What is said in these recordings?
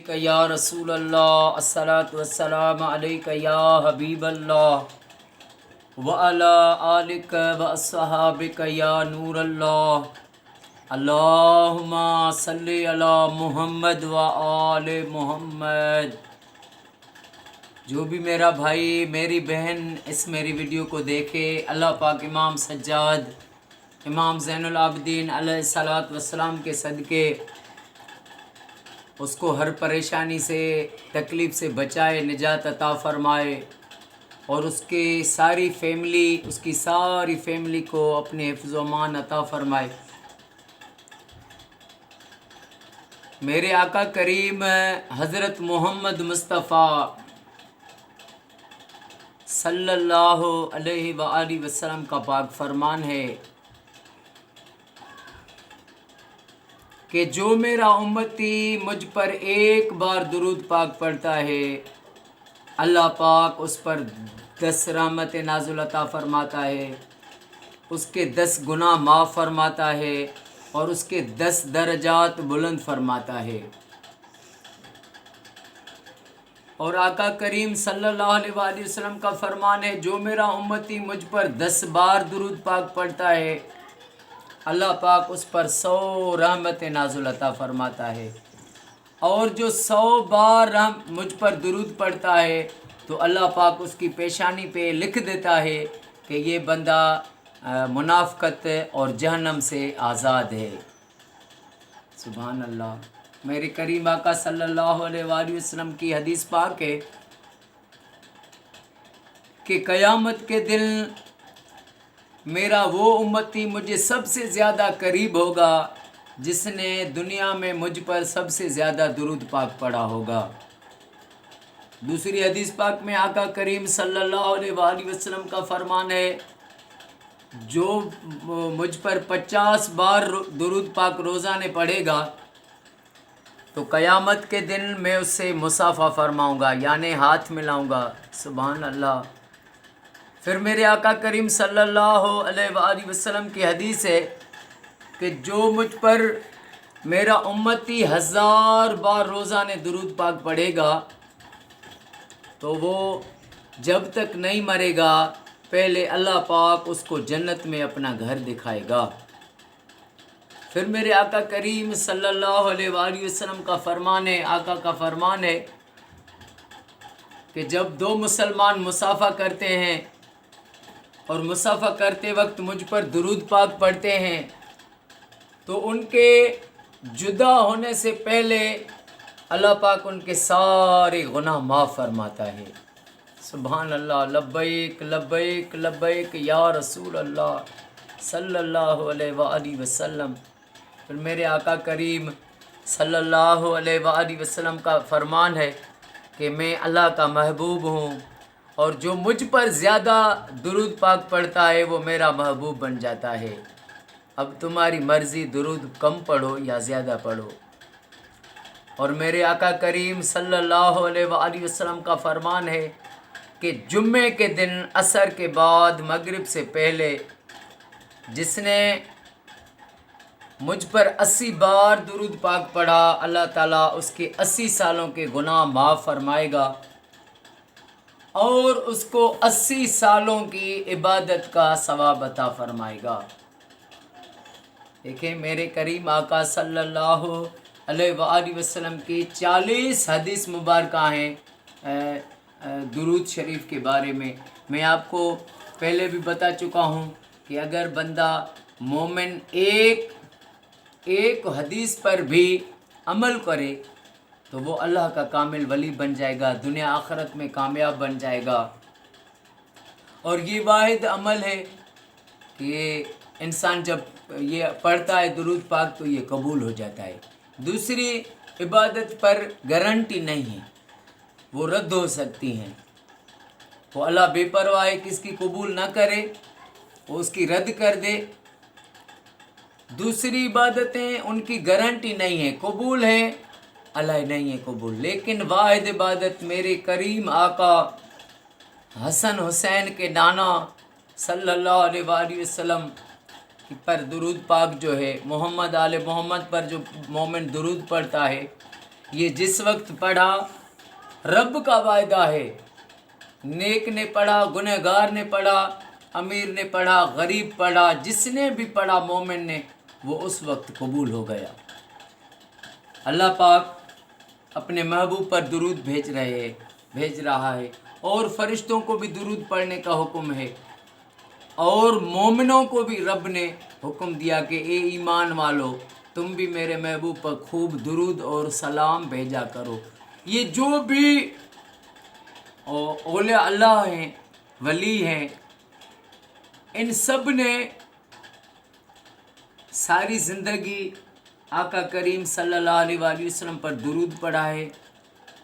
या रसूल अल्लाह अस्सलातु वस्सलाम अलैका या हबीब अल्लाह व अला आलिका व अस्हाबिका या नूर अल्लाह अल्लाहुम्मा सल्लि अला मुहम्मद व आले मुहम्मद। जो भी मेरा भाई मेरी बहन इस मेरी वीडियो को देखे, अल्लाह पाक इमाम सज्जाद इमाम ज़ैनुल आबिदीन अलैहिस्सलातु वस्सलाम के सदक़े उसको हर परेशानी से तकलीफ़ से बचाए, निजात अता फ़रमाए और उसकी सारी फैमिली को अपने हिफ्ज़ व अमान अता फ़रमाए। मेरे आका करीम हज़रत मोहम्मद मुस्तफ़ा सल्लल्लाहु अलैहि व आलिहि वसल्लम का पाक फरमान है कि जो मेरा उम्मती मुझ पर एक बार दुरूद पाक पढ़ता है, अल्लाह पाक उस पर 10 रहमत नाज़िल अता फ़रमाता है, उसके 10 गुनाह माफ़ फरमाता है और उसके 10 दर्जात बुलंद फरमाता है। और आका करीम सल्लल्लाहु अलैहि वसल्लम का फरमान है, जो मेरा उम्मती मुझ पर 10 बार दुरूद पाक पढ़ता है, अल्लाह पाक उस पर 100 रहमत नाज़िल अता फ़रमाता है। और जो 100 बार मुझ पर दुरूद पढ़ता है तो अल्लाह पाक उसकी पेशानी पे लिख देता है कि ये बंदा मुनाफ़क़त और जहन्नम से आज़ाद है। सुभान अल्लाह। मेरे करीम आका सल्लल्लाहु अलैहि वसल्लम की हदीस पाक है कि क़यामत के दिन मेरा वो उम्मती मुझे सबसे ज़्यादा करीब होगा जिसने दुनिया में मुझ पर सबसे ज़्यादा दुरूद पाक पढ़ा होगा। दूसरी हदीस पाक में आका करीम सल्लल्लाहु अलैहि वसल्लम का फरमान है, जो मुझ पर 50 बार दुरूद पाक रोज़ाने पढ़ेगा तो क़यामत के दिन मैं उससे मुसाफ़ा फरमाऊँगा, यानी हाथ मिलाऊँगा। सुभान अल्लाह। फिर मेरे आका करीम सल्लल्लाहु अलैहि वसल्लम की हदीस है कि जो मुझ पर मेरा उम्मती 1000 बार रोज़ाने दुरूद पाक पढ़ेगा तो वो जब तक नहीं मरेगा पहले अल्लाह पाक उसको जन्नत में अपना घर दिखाएगा। फिर मेरे आका करीम सल्लल्लाहु अलैहि वसल्लम का फरमान है, आका का फरमान है कि जब 2 मुसलमान मुसाफ़ा करते हैं और मुसाफ़ा करते वक्त मुझ पर दुरूद पाक पढ़ते हैं तो उनके जुदा होने से पहले अल्लाह पाक उनके सारे गुनाह माफ़ फरमाता है। सुभान अल्लाह। लब्बैक लब्बैक लब्बैक या रसूल अल्लाह सल्लल्लाहु अलैहि वसल्लम। फिर मेरे आका करीम सल्लल्लाहु अलैहि वसल्लम का फरमान है कि मैं अल्लाह का महबूब हूँ और जो मुझ पर ज़्यादा दुरूद पाक पढ़ता है वो मेरा महबूब बन जाता है। अब तुम्हारी मर्ज़ी, दुरूद कम पढ़ो या ज़्यादा पढ़ो। और मेरे आका करीम सल्लल्लाहु अलैहि वसल्लम का फरमान है कि जुम्मे के दिन असर के बाद मगरिब से पहले जिसने मुझ पर 80 बार दुरूद पाक पढ़ा, अल्लाह ताला उसके 80 सालों के गुनाह माफ़ फरमाएगा और उसको 80 सालों की इबादत का सवाब अता फरमाएगा। देखें मेरे करीम आका सल्लल्लाहु अलैहि वसल्लम की 40 हदीस मुबारका हैं दुरूद शरीफ के बारे में। मैं आपको पहले भी बता चुका हूँ कि अगर बंदा मोमिन एक हदीस पर भी अमल करे तो वो अल्लाह का कामिल वली बन जाएगा, दुनिया आखिरत में कामयाब बन जाएगा। और ये वाहिद अमल है कि इंसान जब ये पढ़ता है दुरूद पाक तो ये कबूल हो जाता है। दूसरी इबादत पर गारंटी नहीं है, वो रद्द हो सकती हैं। वो अल्लाह बेपरवाह है, किसकी कबूल ना करे वो उसकी रद्द कर दे। दूसरी इबादतें उनकी गारंटी नहीं है, कबूल है अल्लाह नहीं है कबूल। लेकिन वाहिद इबादत मेरे करीम आका हसन हुसैन के नाना सल्लल्लाहु अलैहि वसल्लम पर दुरूद पाक जो है, मोहम्मद आले मोहम्मद पर जो मोमिन दुरूद पढ़ता है, یہ جس وقت پڑھا رب کا وعدہ ہے، نیک نے پڑھا، گنہگار نے پڑھا، امیر نے پڑھا، غریب پڑھا، جس نے بھی پڑھا مومن نے، وہ اس وقت قبول ہو گیا۔ اللہ پاک اپنے محبوب پر درود بھیج رہا ہے، اور فرشتوں کو بھی درود پڑھنے کا حکم ہے، اور مومنوں کو بھی رب نے حکم دیا کہ اے ایمان والو تم بھی میرے محبوب پر خوب درود اور سلام بھیجا کرو۔ یہ جو بھی اولیاء اللہ ہیں، ولی ہیں، ان سب نے ساری زندگی آقا کریم صلی اللہ علیہ وآلہ وسلم پر درود پڑھا ہے،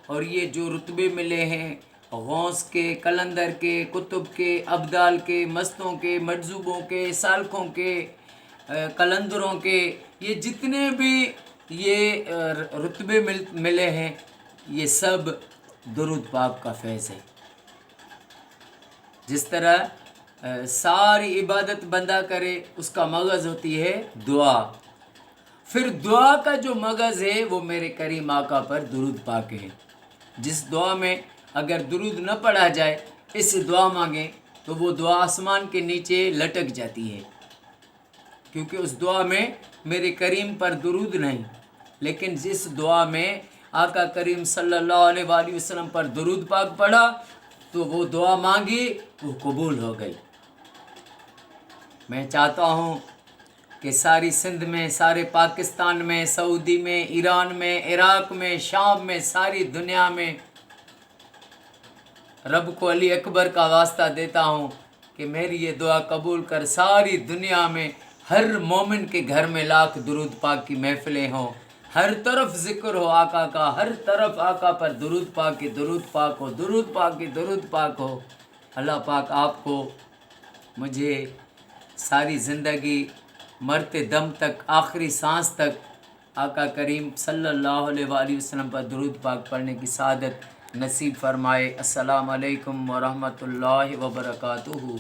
اور یہ جو رتبے ملے ہیں غوث کے، کلندر کے، کتب کے، ابدال کے، مستوں کے، مجذوبوں کے، سالکوں کے، کلندروں کے، یہ جتنے بھی یہ رتبے ملے ہیں، یہ سب درود پاک کا فیض ہے۔ جس طرح ساری عبادت بندہ کرے اس کا مغز ہوتی ہے دعا، پھر دعا کا جو مغز ہے وہ میرے کریم آقا پر درود پاک ہے۔ جس دعا میں اگر درود نہ پڑھا جائے، اس سے دعا مانگیں تو وہ دعا آسمان کے نیچے لٹک جاتی ہے، کیونکہ اس دعا میں میرے کریم پر درود نہیں۔ لیکن جس دعا میں آقا کریم صلی اللہ علیہ وآلہ وسلم پر درود پاک پڑھا تو وہ دعا مانگی، وہ قبول ہو گئی۔ میں چاہتا ہوں کہ ساری سندھ میں، سارے پاکستان میں، سعودی میں، ایران میں، عراق میں، شام میں، ساری دنیا میں رب کو علی اکبر کا واسطہ دیتا ہوں کہ میری یہ دعا قبول کر، ساری دنیا میں ہر مومن کے گھر میں لاکھ درود پاک کی محفلیں ہوں، ہر طرف ذکر ہو آقا کا، ہر طرف آقا پر درود پاک کی درود پاک ہو، درود پاک کی درود پاک ہو۔ اللہ پاک آپ کو، مجھے ساری زندگی مرتے دم تک، آخری سانس تک آقا کریم صلی اللہ علیہ وآلہ وسلم پر درود پاک پڑھنے کی سعادت نصیب فرمائے۔ السلام علیکم ورحمۃ اللہ وبرکاتہ۔